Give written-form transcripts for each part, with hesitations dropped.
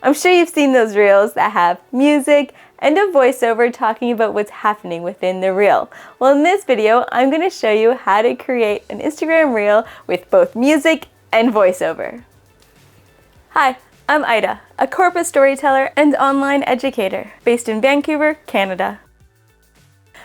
I'm sure you've seen those reels that have music and a voiceover talking about what's happening within the reel. Well, in this video, I'm going to show you how to create an Instagram reel with both music and voiceover. Hi, I'm Ida, a corporate storyteller and online educator based in Vancouver, Canada.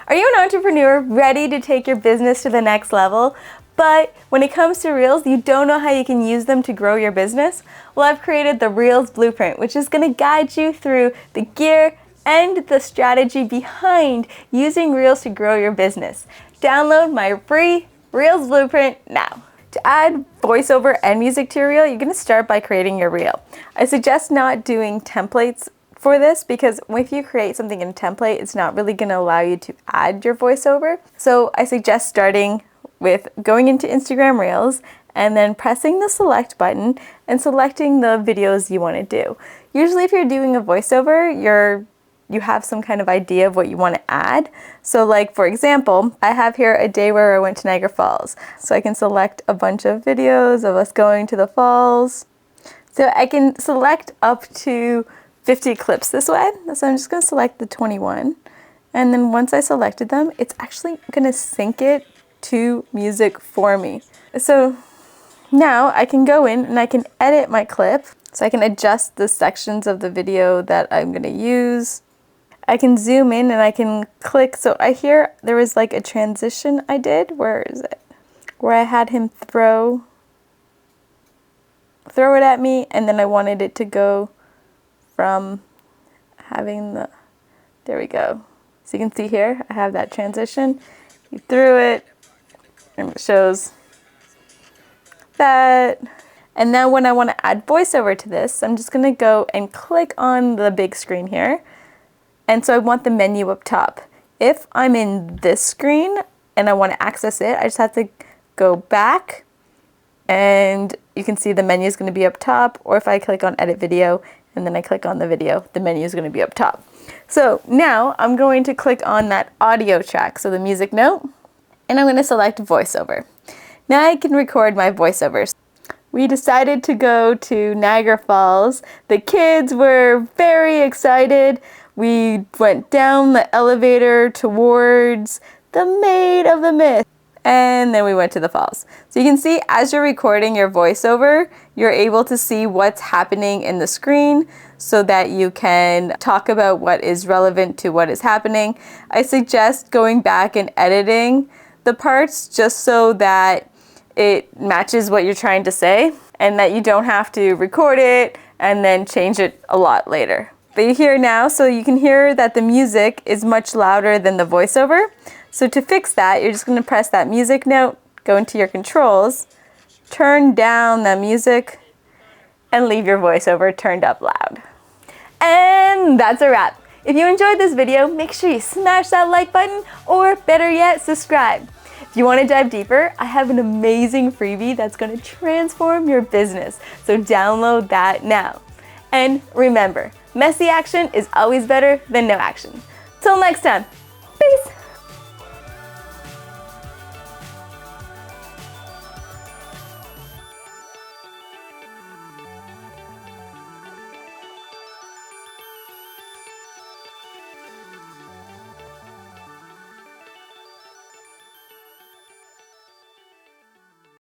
Are you an entrepreneur ready to take your business to the next level? But when it comes to Reels, you don't know how you can use them to grow your business? Well, I've created the Reels Blueprint, which is going to guide you through the gear and the strategy behind using Reels to grow your business. Download my free Reels Blueprint now. To add voiceover and music to your reel, you're going to start by creating your reel. I suggest not doing templates for this because if you create something in a template, it's not really going to allow you to add your voiceover. So I suggest starting with going into Instagram Reels and then pressing the select button and selecting the videos you want to do. Usually if you're doing a voiceover, you have some kind of idea of what you want to add. So like for example, I have here a day where I went to Niagara Falls. So I can select a bunch of videos of us going to the falls. So I can select up to 50 clips this way. So I'm just going to select the 21. And then once I selected them, it's actually going to sync it to music for me. So now I can go in and I can edit my clip. So I can adjust the sections of the video that I'm going to use. I can zoom in and I can click. So there was like a transition I did. Where is it? Where I had him throw it at me, and then I wanted it to go from having there we go. So you can see here, I have that transition. He threw it, and it shows that. And now when I want to add voiceover to this, I'm just going to go and click on the big screen here. And so I want the menu up top. If I'm in this screen and I want to access it, I just have to go back and you can see the menu is going to be up top. Or if I click on edit video and then I click on the video, the menu is going to be up top. So now I'm going to click on that audio track, so the music note, and I'm going to select voiceover. Now I can record my voiceovers. We decided to go to Niagara Falls. The kids were very excited. We went down the elevator towards the Maid of the Mist, and then we went to the falls. So you can see as you're recording your voiceover, you're able to see what's happening in the screen so that you can talk about what is relevant to what is happening. I suggest going back and editing the parts just so that it matches what you're trying to say and that you don't have to record it and then change it a lot later. But you hear now, so you can hear that the music is much louder than the voiceover. So to fix that, you're just going to press that music note, go into your controls, turn down the music, and leave your voiceover turned up loud. And that's a wrap. If you enjoyed this video, make sure you smash that like button, or better yet, subscribe. If you want to dive deeper, I have an amazing freebie that's going to transform your business. So download that now. And remember, messy action is always better than no action. Till next time, peace.